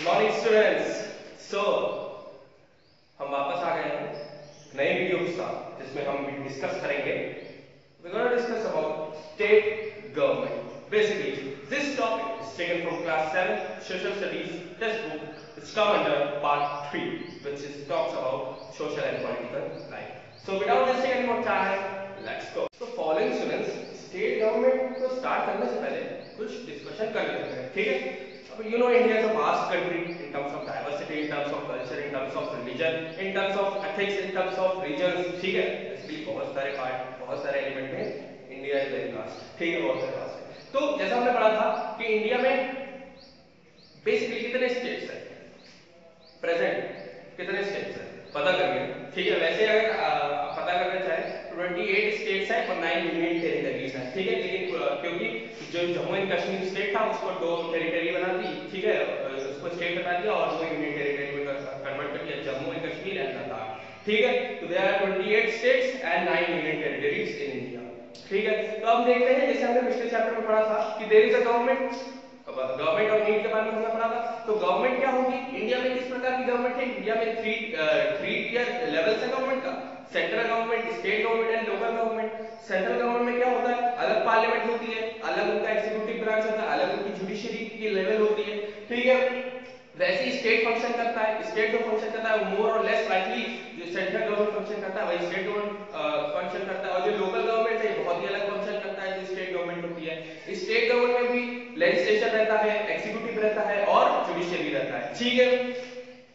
Morning students. सो हम वापस आ गए हैं नई वीडियो के साथ जिसमें हम डिस्कस करेंगे we're going to discuss about state government. Basically, this topic is taken from class 7 social studies textbook. It's come under part 3, which is talks about social and political life. So without wasting any more time, let's go. So following students, state government को start करने से पहले कुछ discussion कर लेते हैं, ठीक है? You know, India is a vast country in terms of diversity, in terms of culture, in terms of religion, in terms of ethics, in terms of regions, ठीक है? इसलिए बहुत सारे पार्ट, बहुत सारे एलिमेंट में इंडिया इज वेरी वास्ट, ठीक है? बहुत सारे वास्ट है। तो जैसा हमने पढ़ा था कि इंडिया में बेसिकली कितने स्टेट्स हैं? प्रेजेंट कितने स्टेट्स हैं? पता करिए, ठीक है? वैसे अगर पता करना चाहे तो 28 स्टेट्स हैं और 9 यूनियन टेरिटरीज हैं, ठीक है? लेकिन क्योंकि जो जम्मू एंड कश्मीर स्टेट था उसको 2 टेरिटरी बना दी, ठीक है? उसको स्टेट बना दिया और 2 यूनियन टेरिटरी में कन्वर्ट कर दिया, जम्मू एंड कश्मीर एंड लद्दाख, ठीक है? तो there are 28 states and 9 union territories in India, ठीक है? तो अब देखते हैं, जैसे हमने पिछले चैप्टर में पढ़ा था कि there is a government, government of need के बारे में हमने पढ़ा था। तो गवर्नमेंट क्या होगी? इंडिया में किस प्रकार की गवर्नमेंट है? इंडिया में 3 टियर लेवल्स है गवर्नमेंट का, central government, state government and local government. Central government में क्या होता है? अलग पार्लियामेंट होती है, अलग उनका एग्जीक्यूटिव ब्रांच होता है, अलग उनकी जुडिशरी की लेवल होती है, ठीक है? वैसे ही स्टेट फंक्शन करता है, स्टेट जो फंक्शन करता है वो मोर और लेस लाइकली जो सेंट्रल गवर्नमेंट फंक्शन करता है वही स्टेट गवर्नमेंट फंक्शन करता है, और जो लोकल गवर्नमेंट है बहुत ही अलग फंक्शन करता है जो स्टेट गवर्नमेंट होती है। स्टेट गवर्नमेंट में भी लेजिस्लेचर रहता है, एग्जीक्यूटिव रहता है और जुडिशरी रहता है, ठीक है?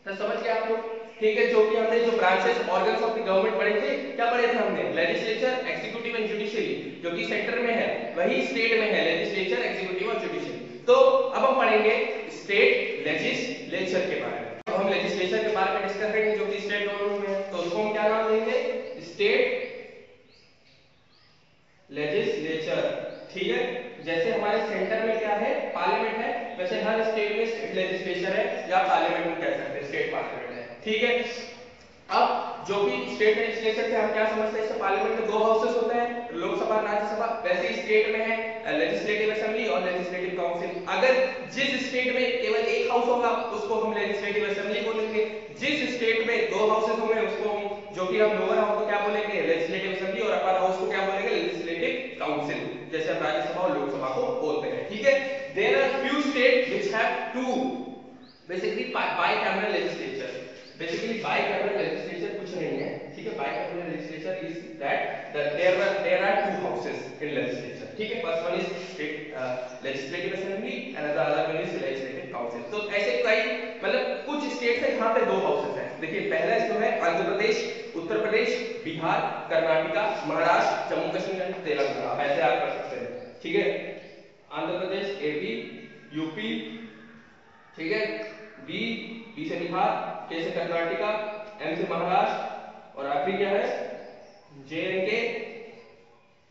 तो समझ गए आप लोग, ठीक है? जो कि हमने जो branches organs of the government पढ़े थे, क्या पढ़े थे हमने? लेजिस्लेचर, एग्जीक्यूटिव एंड जुडिशरी, जो कि सेंटर में है वही स्टेट में है, लेजिस्लेचर, एग्जीक्यूटिव और जुडिशरी। तो अब हम पढ़ेंगे स्टेट लेजिस्लेचर के बारे में। तो हम लेजिस्लेचर के बारे में डिस्कस करेंगे जो कि स्टेट गवर्नमेंट में है, तो उसको हम क्या नाम देंगे? स्टेट लेजिस्लेचर, ठीक है? जैसे हमारे सेंटर में क्या है? पार्लियामेंट है, वैसे हर स्टेट में स्टेट लेजिस्लेचर है या पार्लियामेंट में कह सकते हैं, स्टेट पार्लियामेंट है, ठीक है? अब जो भी स्टेट लेजिस्लेचर से हम क्या समझते हैं? इससे पार्लियामेंट में 2 हाउसेस होते हैं, लोकसभा और राज्यसभा। वैसे ही स्टेट में है लेजिस्लेटिव असेंबली और लेजिस्लेटिव काउंसिल। अगर जिस स्टेट में केवल एक हाउस होगा उसको हम लेजिस्लेटिव असेंबली बोलेंगे, जिस स्टेट में 2 हाउसेस होंगे उसको हम, जो कि हम लोअर हाउस को क्या बोलेंगे? लेजिस्लेटिव असेंबली, और अपर हाउस को क्या बोलेंगे? लेजिस्लेटिव काउंसिल, जैसे हम राज्यसभा और लोकसभा को बोलते हैं, ठीक है? There are few state which have 2 basically bicameral legislature. Basically bicameral legislature कुछ नहीं है, ठीक है? Bicameral legislature is that there are 2 houses in legislature, ठीक है? First one is state legislative assembly and the other one is legislative council. तो ऐसे कई मतलब कुछ स्टेट्स हैं जहां पे 2 हाउसेस हैं। देखिए पहला जो है आंध्र प्रदेश, उत्तर प्रदेश, बिहार, कर्नाटका, महाराष्ट्र, जम्मू कश्मीर एंड तेलंगाना, ऐसे आप कर सकते हैं, ठीक है? आंध्र प्रदेश, एपी, यूपी, ठीक है? बी से बिहार, के से कर्नाटका, एम से महाराष्ट्र और आखिरी क्या है? जेएनके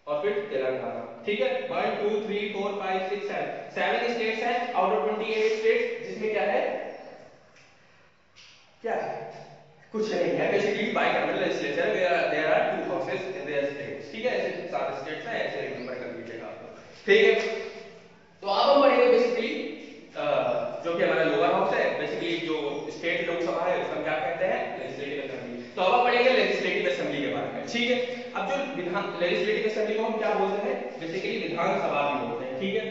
और फिर तेलंगाना, ठीक है? 1 2 3 4 5 6 7 स्टेट्स हैं आउट ऑफ 28 स्टेट्स, जिसमें क्या है? क्या है? कुछ नहीं है। Basically bicameral legislature, there are 2 houses in their states, ठीक है? ऐसे 7 स्टेट्स हैं, ऐसे रिमेंबर कर लीजिएगा आप लोग, ठीक है? तो अब हम पढ़ेंगे बेसिकली जो कि हमारा लोअर हाउस है, बेसिकली जो स्टेट लोकसभा है उसका क्या कहते हैं? Legislative assembly. तो अब हम पढ़ेंगे लेजिस्लेटिव असेंबली के बारे में, ठीक है? अब जो विधान लेजिस्लेटिव असेंबली को हम क्या बोलते हैं? बेसिकली विधानसभा भी बोलते हैं, ठीक है?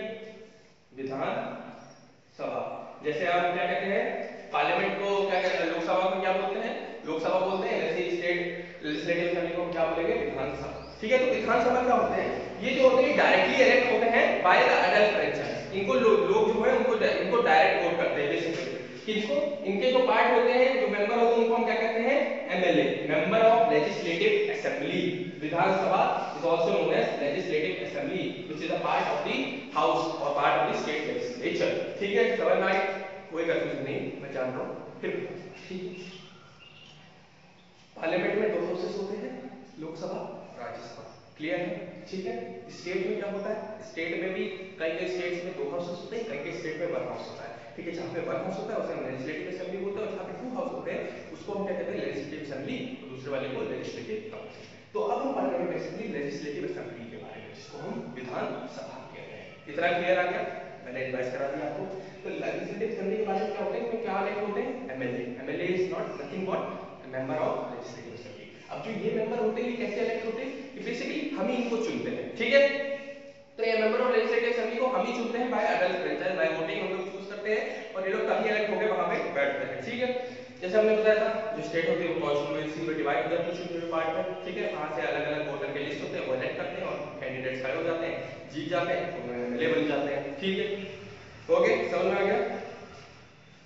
विधानसभा, जैसे हम क्या कहते हैं? पार्लियामेंट को क्या कहते हैं? लोकसभा को क्या बोलते हैं? लोकसभा बोलते हैं। वैसे स्टेट लेजिस्लेटिव असेंबली को हम क्या बोलेंगे? विधानसभा, ठीक है? तो विधानसभा क्या होते हैं? ये जो होते हैं डायरेक्टली इलेक्ट होते हैं बाय द अडल्ट फ्रेंचाइज। इनको लोग जो है इनको डायरेक्ट वोट करते हैं बेसिकली। किसको? इनके जो पार्ट होते हैं, जो मेंबर होते हैं, उनको हम क्या कहते हैं? MLA, member of legislative assembly. Vidhan Sabha is also known as legislative assembly which is a part of the house or part of the state legislature, ठीक है? समझ में आई? कोई कंफ्यूजन नहीं, मैं जान रहा हूं, फिर ठीक है? पार्लियामेंट में 2 हाउसेस होते हैं, लोकसभा, राज्यसभा, क्लियर है? ठीक है? स्टेट में क्या होता है? स्टेट में भी कई स्टेट्स में 2 हाउसेस होते हैं, कई स्टेट में 1 हाउस होता है, ठीक है? जहां पे 1 हाउस होता है उसे हम लेजिस्लेटिव असेंबली बोलते हैं, और जहां पे 2 हाउस होते हैं उसको हम क्या कहते हैं? लेजिस्लेटिव असेंबली, और दूसरे वाले को लेजिस्लेटिव काउंसिल। तो अब हम पढ़ रहे हैं बेसिकली लेजिस्लेटिव असेंबली के बारे में, जिसको हम विधानसभा कहते हैं। इतना क्लियर आ गया? मैंने एडवाइस करा दिया आपको। तो लेजिस्लेटिव असेंबली के बारे में क्या होता है? इसमें क्या nothing but member of legislative assembly. अब जो ये मेंबर होते हैं कैसे इलेक्ट होते हैं, कि बेसिकली हम ही इनको चुनते हैं, ठीक है। तो ये मेंबर ऑफ लेजिस्लेटिव असेंबली को हम ही चुनते हैं by adult franchise, by voting हम लोग चूज करते हैं और ये लोग तभी इलेक्ट होकर वहां पे बैठते हैं, ठीक है। जैसे हमने बताया था जो स्टेट होती है वो कॉन्स्टिट्यूएंसी में डिवाइड हो जाती है छोटे छोटे पार्ट में, ठीक है। वहां से अलग अलग वोटर के लिस्ट होते हैं, वो इलेक्ट करते हैं और कैंडिडेट्स खड़े हो जाते हैं, जीत जाते हैं, तो एमएलए बन जाते हैं, ठीक है। ओके, समझ में आ गया।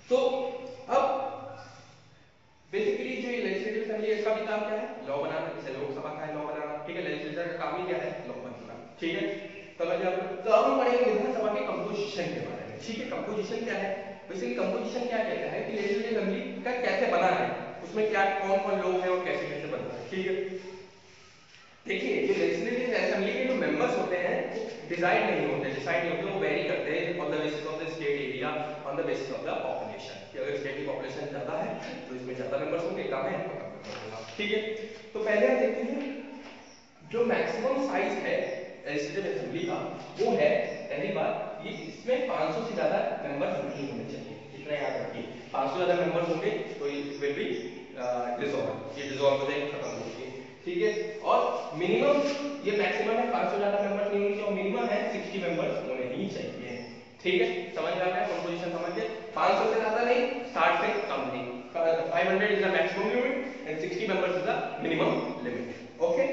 तो अब बेसिकली जो ये लेजिस्लेटिव असेंबली है इसका भी काम क्या है, लॉ बनाना। जैसे लोकसभा का है लॉ बनाना, ठीक है। लेजिस्लेचर का काम ही क्या है, लॉ बनाना, ठीक है। समझ गए आप। तो अब हम पढ़ेंगे विधानसभा के कंपोजिशन के बारे में, ठीक है। कंपोजिशन क्या है, बेसिकली कंपोजिशन क्या कहता है कि लेजिस्लेटिव असेंबली का कैसे बना है, उसमें क्या कौन कौन लोग हैं और कैसे कैसे बना है, ठीक है। देखिए जो लेजिस्लेटिव असेंबली के जो मेंबर्स होते हैं डिसाइड नहीं होते, वो वेरी करते हैं on the basis of the state area, on the basis of the population, कि अगर स्टेट की पॉपुलेशन ज्यादा है तो इसमें ज्यादा मेंबर्स होंगे, कम है तो कम मेंबर होगा, ठीक है। तो पहले हम देखते हैं जो मैक्सिमम साइज है लेजिस्लेटिव असेंबली का, वो है पहली बात ये इसमें 500 से ज्यादा मेंबर्स नहीं होने चाहिए, इतना याद रखिए। 500 से ज्यादा मेंबर्स होंगे तो इट विल बी डिसॉल्व, ये डिसॉल्व हो जाएगी, खत्म हो जाएगी, ठीक है। और मिनिमम ये मैक्सिमम है 500 ज्यादा मेंबर्स नहीं होंगे और मिनिमम है 60 मेंबर्स होने ही चाहिए, ठीक है। समझ में आ गया कंपोजिशन, समझ गए। 500 से ज्यादा नहीं, 60 से कम नहीं, 500 is the maximum limit and 60 members is the minimum limit, okay.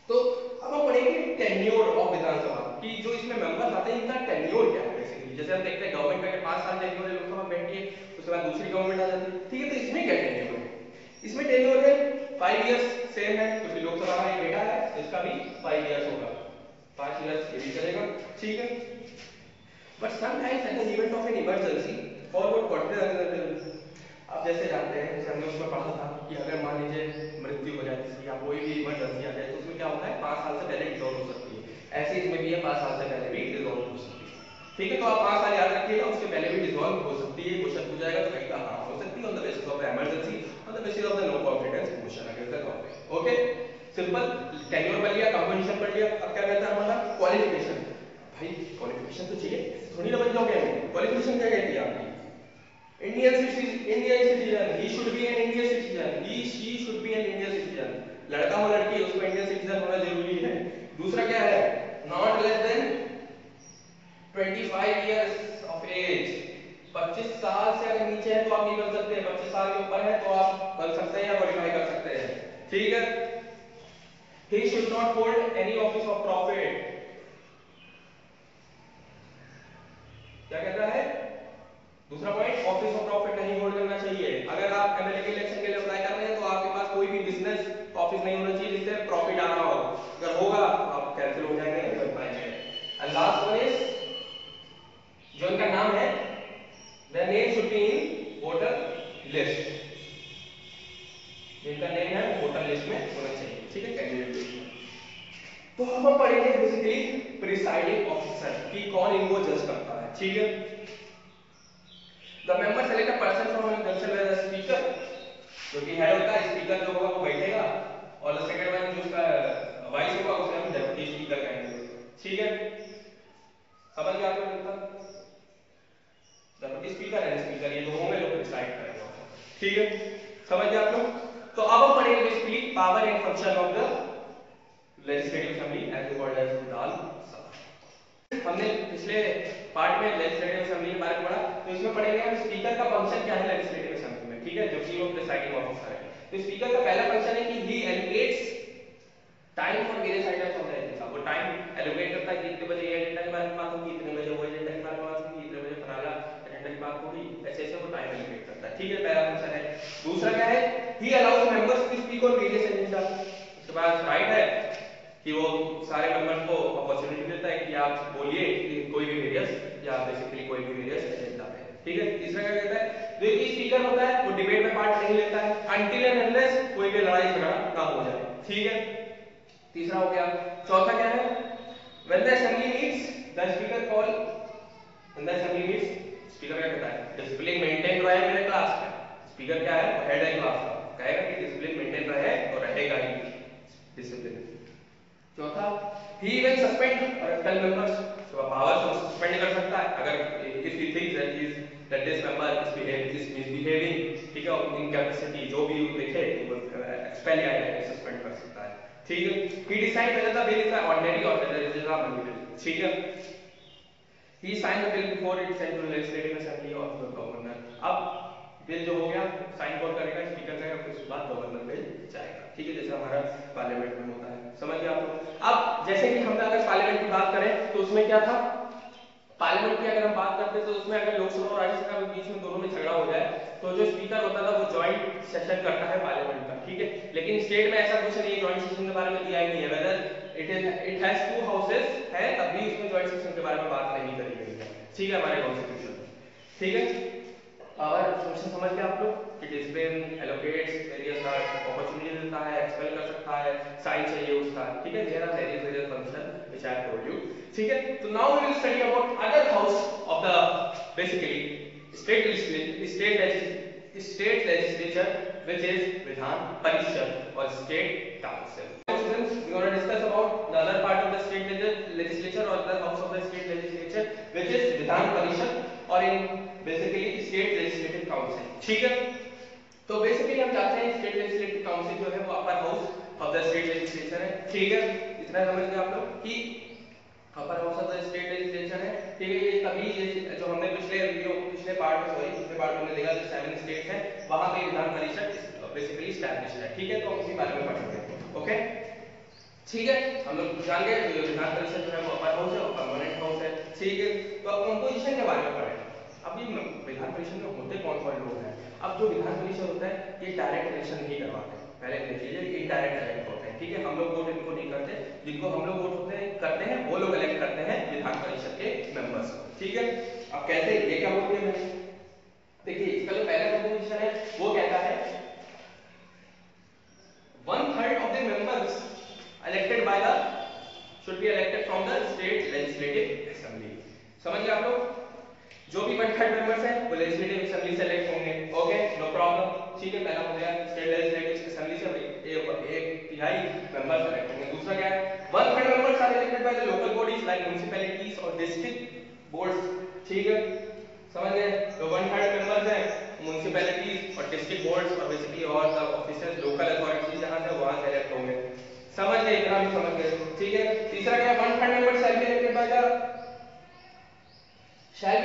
तो अब हम पढ़ेंगे टेन्योर ऑफ विधानसभा कि जो इसमें मेंबर्स आते हैं इनका टेन्योर क्या है बेसिकली। जैसे हम देखते हैं गवर्नमेंट का 5 साल टेन्योर है, लोकसभा बैठती है, उसके बाद दूसरी गवर्नमेंट आ जाती है, ठीक है। तो इसमें क्या टेन्योर है, इसमें टेन्योर है 5 इयर्स, सेम है क्योंकि लोकसभा का एक बेटा है तो इसका भी 5 इयर्स होगा, 5 इयर्स ये भी चलेगा, ठीक है। But sometimes at the event of an emergency forward पढ़ते आप जैसे जानते हैं, जैसे हमने उसमें पढ़ा था कि अगर मान लीजिए मृत्यु हो जाए किसी या कोई भी इमरजेंसी आ जाए तो उसमें क्या होता है 5 साल से पहले डिसॉल्व हो सकती है, ऐसे इसमें भी है 5 साल से पहले भी डिसॉल्व हो सकती है, ठीक है। तो आप 5 साल याद रखिएगा, उसके पहले भी डिसॉल्व हो सकती है। क्वेश्चन पूछा जाएगा तो कहेगा हाँ हो सकती है on the basis of the emergency, on the basis of the no confidence motion against the government, okay. Simple tenure पढ़ लिया, कंपोजिशन पढ़ लिया, अब क्या कहता है हमारा क्वालिफिकेशन। भाई क्वालिफिकेशन तो चाहिए, थोड़ी ना बन जाओगे। क्वालिफिकेशन क्या कहती है आपकी, Indian citizen, he should be an Indian citizen, she should be an Indian citizen, लड़का हो लड़की उसको इंडियन सिटीजन होना जरूरी है। दूसरा क्या है, not less then 25 years of age, 25 साल से अगर नीचे है तो आप नहीं बन सकते, 25 साल के ऊपर है तो आप बन सकते हैं या क्वालिफाई कर सकते हैं, ठीक है। he should not hold any office of profit, क्या कहता है दूसरा पॉइंट, ऑफिस ऑफ प्रॉफिट नहीं होल्ड करना चाहिए। अगर आप एमएलए के इलेक्शन के लिए अप्लाई कर रहे हैं तो आपके पास कोई भी बिजनेस ऑफिस नहीं होना चाहिए जिससे प्रॉफिट आ रहा हो, अगर होगा तो आप कैंसिल हो जाएंगे, नहीं बन पाएंगे। एंड लास्ट वन इज जो इनका नाम है the name should be in voter list, जिनका नेम है वो वोटर लिस्ट में होना चाहिए, ठीक है, कैंडिडेट लिस्ट में। तो हम पढ़ेंगे बेसिकली प्रिसाइडिंग ऑफिसर कि कौन इनको जज करता है, ठीक है। The member select a person from themselves as a speaker, जो कि हेड होता है, स्पीकर जो होगा वो बैठेगा और द सेकंड वन जो उसका वाइस होगा उसे हम डेप्यूटी स्पीकर कहेंगे, ठीक है। समझ गया आपको कितना, डेप्यूटी स्पीकर एंड स्पीकर ये दोनों में लोग डिसाइड करेंगे, ठीक है। समझ गया आप लोग। तो अब हम पढ़ेंगे basically power and function of the legislative assembly as called as Vidhan Sabha. हमने पिछले पार्ट में लेजिस्लेटिव असेंबली के बारे में पढ़ा, तो इसमें पढ़ेंगे हम स्पीकर का फंक्शन क्या है लेजिस्लेटिव असेंबली में, ठीक है, जो कि वो प्रिसाइडिंग ऑफिसर है। तो स्पीकर का पहला फंक्शन है कि he allocates time for various items of the agenda, वो टाइम एलोकेट करता है कि इतने बजे ये एजेंडा के बारे में बात होगी, इतने बजे वो एजेंडा के बारे में बात होगी, इतने बजे फलाना एजेंडा की बात होगी, ऐसे ऐसे वो टाइम एलोकेट करता है, ठीक है, पहला फंक्शन है। दूसरा क्या है, he allows members to speak on various agenda, उसके बाद राइट है कि वो सारे मेंबर्स को अपॉर्चुनिटी देता है कि आप बोलिए कोई भी वेरियस या बेसिकली कोई भी वेरियस एजेंडा पे, ठीक है। तीसरा क्या कहता है, जो कि स्पीकर होता है वो डिबेट में पार्ट नहीं लेता है अनटिल एंड अनलेस कोई भी लड़ाई झगड़ा ना हो जाए, ठीक है, तीसरा हो गया। चौथा क्या है, when the assembly meets the speaker call, when the assembly meets speaker क्या कहता है, डिसिप्लिन मेंटेन रहे मेरे क्लास में, स्पीकर क्या है, हेड है क्लास का, कहेगा कि डिसिप्लिन मेंटेन रहे और रहेगा ही डिसिप्लिन। चौथा, he even suspend or expel members, तो पावर से सस्पेंड कर सकता है अगर if he thinks that this member is misbehaving, ठीक है, इन कैपेसिटी जो भी देखे वो एक्सपेल या सस्पेंड कर सकता है, ठीक है। He decide whether the bill is ordinary or whether it is a money bill, ठीक है। He sign the bill before it send to legislative assembly of the governor. अब बिल जो हो गया साइन कौन करेगा, स्पीकर करेगा, फिर उसके बाद गवर्नर बिल जाएगा, ठीक है, जैसे हमारा पार्लियामेंट में होता है, समझ गए आप लोग। अब जैसे कि हमने अगर पार्लियामेंट की बात करें तो उसमें क्या था, पार्लियामेंट की अगर हम बात करते हैं तो उसमें अगर लोकसभा और राज्यसभा के बीच में दोनों में झगड़ा हो जाए तो जो स्पीकर होता था वो जॉइंट सेशन करता है पार्लियामेंट का, ठीक है। लेकिन स्टेट में ऐसा कुछ नहीं है, जॉइंट सेशन के बारे में दिया ही नहीं है, whether it has to houses है तब भी उसमें जॉइंट सेशन के बारे में बात नहीं करी गई है, ठीक है, हमारे कॉन्स्टिट्यूशन में, ठीक है। पावर फंक्शन समझ गए आप लोग कि डिसिप्लिन एलोकेट्स वेरियस अपॉर्चुनिटी देता है, एक्सपेल कर सकता है, साइन चाहिए उसका, ठीक है। There are various function which I have told you, ठीक है। तो now we will study about other house of the basically state legislature which is Vidhan Parishad और state council. Students, we are going to discuss about the other part of the state legislature or the house of the state legislature which is विधान परिषद और in basically state legislative council, ठीक है। तो basically हम जानते हैं state legislative council जो है वो upper house of the state legislature है, ठीक है। इतना समझ गए आप लोग कि upper house of the state legislature है, ठीक है। ये तभी जो हमने पिछले पार्ट में हमने देखा जो 7 स्टेट्स हैं वहां पे विधान परिषद बेसिकली एस्टैब्लिश्ड है, ठीक है। तो हम उसी बारे में पढ़ेंगे, ओके, ठीक है। हम लोग जान गए विधान परिषद जो है वो अपर हाउस है और परमानेंट हाउस है, ठीक है। तो अब कंपोजिशन के बारे में पढ़ें। अब ये विधान परिषद में होते कौन कौन लोग हैं। अब जो विधान परिषद होता है ये डायरेक्ट इलेक्शन नहीं करवाते, पहले देख लीजिए, इनडायरेक्ट इलेक्ट होते हैं, ठीक है। हम लोग वोट इनको नहीं करते, जिनको हम लोग वोट करते हैं वो लोग इलेक्ट करते हैं विधान परिषद के मेंबर्स, ठीक है। अब कैसे, ये क्या बोलते हैं मैंने, देखिए इसका जो पहला कंपोजिशन है वो कहता है 1/3 of the members elected by the should be elected from the state legislative assembly, समझ गए आप लोग। जो भी 1/3 मेंबर्स हैं वो लेजिस्लेटिव असेंबली से इलेक्ट होंगे, ओके, नो प्रॉब्लम, ठीक है। पहला हो गया स्टेट लेजिस्लेटिव असेंबली से एक तिहाई मेंबर्स इलेक्ट होंगे। दूसरा क्या है, 1/3 members are elected by the local bodies like municipalities और डिस्ट्रिक्ट बोर्ड्स, ठीक है, समझ गए। तो 1/3 मेंबर्स हैं म्युनिसिपैलिटीज और डिस्ट्रिक्ट बोर्ड्स और बेसिकली और द ऑफिसर्स लोकल अथॉरिटीज जहां से वहां से इलेक्ट होंगे, समझ गए, इतना भी समझ गए, ठीक है। तीसरा क्या है, 1/3 members shall be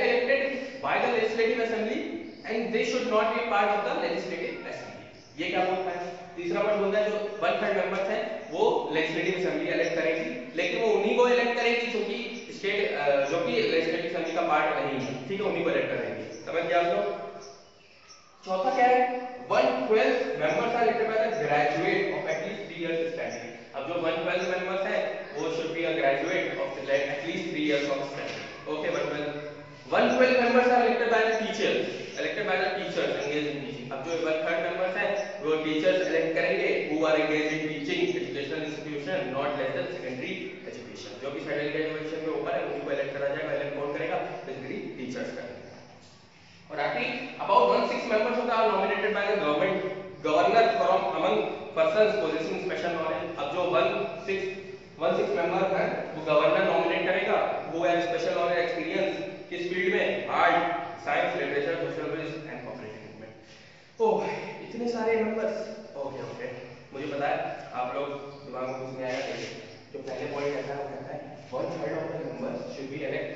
elected by the legislative assembly and they should not be part of the legislative assembly, ये क्या बोलता है। तीसरा पॉइंट बोलता है जो 1/3 मेंबर्स हैं वो लेजिस्लेटिव असेंबली इलेक्ट करेगी, लेकिन वो उन्हीं को इलेक्ट करेगी जो कि लेजिस्लेटिव असेंबली का पार्ट नहीं है, ठीक है, उन्हीं को इलेक्ट करेगी, समझ गए आप लोग। चौथा क्या है, 1/12 members are elected by the graduate of at least 3 years standing. अब जो 1/12 मेंबर्स हैं वो should be a graduate of at least 3 years of standing, okay. 1/12 members are elected by the teachers engaged in teaching। अब जो 1/3 members हैं वो teachers elect करेंगे who are engaged in teaching educational institution not less than secondary education, जो भी secondary education के ऊपर है उन्हीं को इलेक्ट करा जाएगा। इलेक्ट कौन करेगा, बेसिकली टीचर्स करेंगे। और आखिरी about 1/6 members are nominated by the governor from among persons possessing special knowledge। अब जो 1/6 मेंबर हैं वो गवर्नर नॉमिनेट करेगा, वो है स्पेशल नॉलेज एक्सपीरियंस किस फील्ड में, art, science, literature, social service and cooperative movement. Oh, इतने सारे मेंबर्स, ओके, मुझे पता है आप लोग दिमाग में कुछ नहीं आएगा। जो पहले पॉइंट कहता है वो कहता है 1/3 of the members should be elect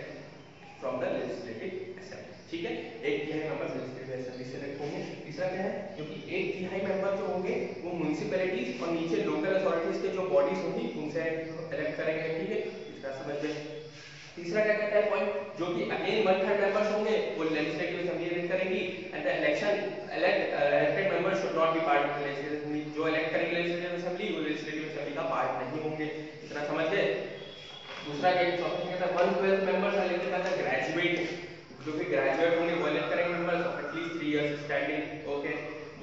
from the legislative assembly, ठीक है। एक तिहाई मेंबर लेजिस्लेटिव असेंबली से इलेक्ट होंगे। तीसरा क्या है, क्योंकि एक तिहाई मेंबर जो होंगे वो म्युनिसिपैलिटीज और नीचे लोकल अथॉरिटीज के जो बॉडीज होंगी उनसे इलेक्ट करेंगे, ठीक है, इसका समझ गए। तीसरा क्या कहता है पॉइंट, जो कि अगेन 1/3 मेंबर्स होंगे वो लेजिस्लेटिव असेंबली इलेक्ट करेंगी and the elected members should not B part of the legislative assembly. जो इलेक्ट करेंगे लेजिस्लेटिव असेंबली वो लेजिस्लेटिव असेंबली का पार्ट नहीं होंगे, इतना समझ गए। दूसरा क्या कहता है 1/12 members are elected by the graduate, जो भी ग्रेजुएट होंगे वो इलेक्ट करेंगे members of at least 3 years standing, okay.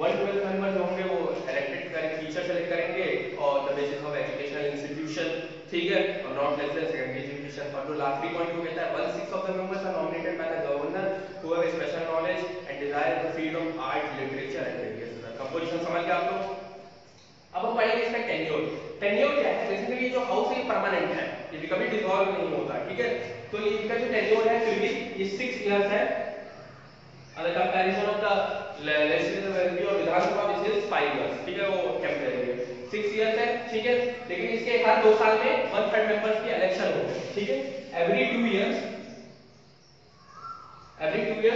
1/12 members जो होंगे वो इलेक्टेड करेंगे, टीचर सेलेक्ट करेंगे और the basis of educational institution, ठीक है, और not less than secondary education. और जो लास्टली पॉइंट वो कहता है 1/6 of the members are nominated by the governor who have special knowledge and Dzire in the field of art, literature and various other. Composition समझ गए आप लोग। अब हम पढ़ेंगे इसका टेन्योर। टेन्योर क्या है, बेसिकली ये जो हाउस है परमानेंट है, ये कभी डिसॉल्व नहीं होता, ठीक है। तो ये इसका जो टेन्योर है फिर भी ये 6 इयर्स है and the comparison of the legislative assembly और विधानसभा which is 5 years, ठीक है, वो टेम्परेरी है, 6 years है, ठीक है, लेकिन इसके हर 2 साल में 1/3 मेंबर्स की इलेक्शन होते हैं, ठीक है, every 2 years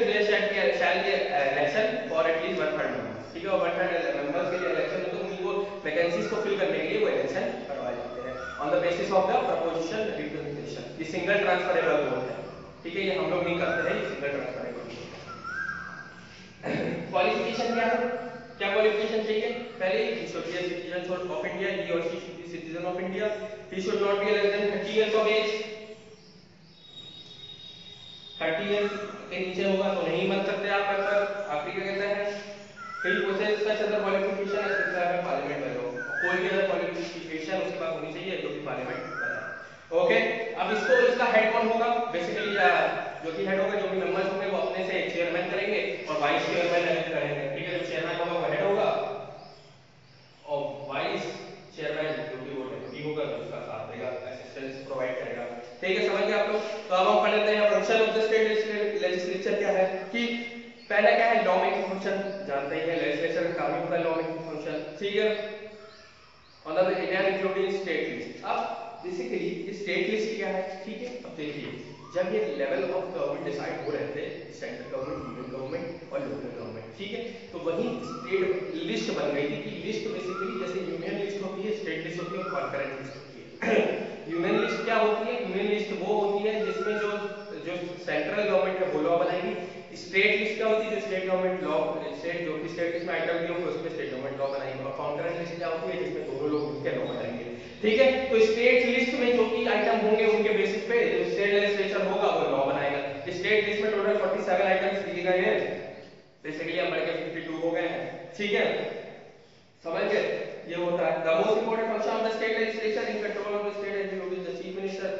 there shall be election for at least 1/3 members, ठीक है, और 1/3 मेंबर्स के लिए इलेक्शन होते हैं, उन्हीं को वैकेंसीज को फिल करने के लिए वो इलेक्शन करवाए जाते हैं on the basis of the proportional representation. ये सिंगल ट्रांसफरेबल वोट है, ठीक है, ये हम लोग नहीं करते हैं, ये सिंगल ट्रांसफरेबल वोट है। क्वालिफिकेशन क्या है, क्या क्वालिफिकेशन चाहिए? पहले he should be a citizen of India, he or she should be citizen of India, he should not be less than 30 years of age, 30 years के नीचे होगा तो नहीं बन सकते आप मेंबर। आखिरी क्या कहता है, फिर possess such other qualification as prescribed by parliament by law, कोई भी अदर क्वालिफिकेशन उसके पास होनी चाहिए जो कि पार्लियामेंट बनाए। ओके, अब इसको इसका हेड कौन होगा? बेसिकली जो कि हेड होगा, जो भी मेंबर्स होंगे वो अपने से चेयरमैन करेंगे और वाइस चेयरमैन इलेक्ट करेंगे, ठीक है, जो चेयरमैन होगा वो हेड होगा और वाइस चेयरमैन जो कि वो डेप्यूटी होगा जो उसका साथ देगा, असिस्टेंस प्रोवाइड करेगा, ठीक है, समझ गए आप लोग। तो अब हम पढ़ लेते हैं function of the state legislature क्या है, कि पहला क्या है, लॉ मेकिंग फंक्शन, जानते ही है लेजिस्लेचर का काम ही होता है लॉ मेकिंग फंक्शन, ठीक है, on the India including state list. अब बेसिकली स्टेट लिस्ट क्या है, ठीक है, अब देखिए जब ये लेवल ऑफ गवर्नमेंट डिसाइड हो रहे थे, सेंट्रल गवर्नमेंट, यूनियन गवर्नमेंट और लोकल गवर्नमेंट, ठीक है, तो वही स्टेट लिस्ट बन गई थी, कि लिस्ट बेसिकली जैसे यूनियन लिस्ट होती है, स्टेट लिस्ट होती है और कॉन्करेंट लिस्ट होती है। यूनियन लिस्ट क्या होती है? यूनियन लिस्ट वो होती है जिसमें जो जो सेंट्रल गवर्नमेंट है वो लॉ बनाएगी। स्टेट लिस्ट क्या होती है? जो स्टेट गवर्नमेंट लॉ, स्टेट जो कि स्टेट लिस्ट में आइटम दिए होंगे उसमें स्टेट गवर्नमेंट लॉ बनाएगी। और कॉन्करेंट लिस्ट क्या होती है? जिसमें दोनों लोग मिलकर लॉ बनाएंगे, ठीक है। तो स्टेट लिस्ट में जो कि आइटम होंगे उनके बेसिस पे जो स्टेट लेजिस्लेचर होगा वो लॉ बनाएगा। स्टेट लिस्ट में टोटल 47 आइटम्स दिए गए हैं, बेसिकली हम बढ़ के 52 हो गए हैं, ठीक है, समझ गए, ये होता है। The most important function of the state legislature in control of the state executive the chief minister,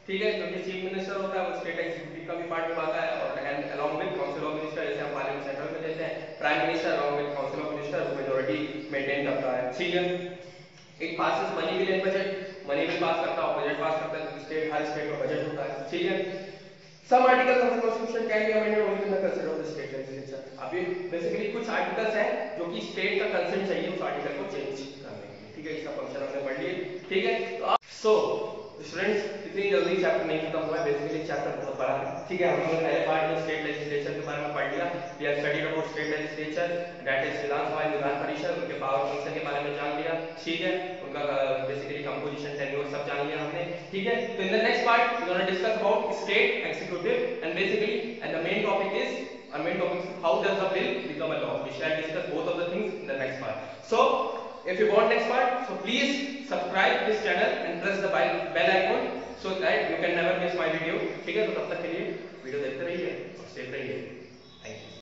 ठीक है, जो कि चीफ मिनिस्टर होता है वो स्टेट एग्जीक्यूटिव का भी पार्ट निभाता है, और along with council of minister, जैसे हम पार्लियामेंट सेंट्रल में देते हैं, prime minister along with council of minister वो मेजॉरिटी मेंटेन करता है, ठीक है। It passes money bill and budget, money bill pass करता है और बजट पास करता है, क्योंकि स्टेट हर स्टेट का बजट होता है, ठीक है। Some articles of the constitution can be amended only with the consent of the state legislature। अब ये बेसिकली कुछ आर्टिकल्स हैं जो कि स्टेट का कंसेंट चाहिए उस आर्टिकल को चेंज करने के लिए, ठीक है, इसका फंक्शन हमने पढ़ लिया, ठीक है। तो सो स्टूडेंट्स, इतनी जल्दी चैप्टर नहीं खत्म हुआ है, बेसिकली चैप्टर बहुत बड़ा है, ठीक है। हम लोगों ने पहले पार्ट में स्टेट लेजिस्लेचर के बारे में पढ़ लिया, we have studied about state legislature, that is Vidhan Sabha, Vidhan Parishad, उनके पावर फंक्शन के बारे में जान लिया, ठीक है, उनका बेसिकली कंपोजिशन, टेन्योर सब जान लिया हमने, ठीक है। तो in the next part we gonna discuss about state executive and basically and the main topic is our main topic is how does the bill become a law. We shall discuss both of the things in the next part. So if you want next part, so please subscribe this channel and press the bell icon so that you can never miss my video, ठीक है। तो तब तक के लिए video देखते रहिए और सेफ रहिए।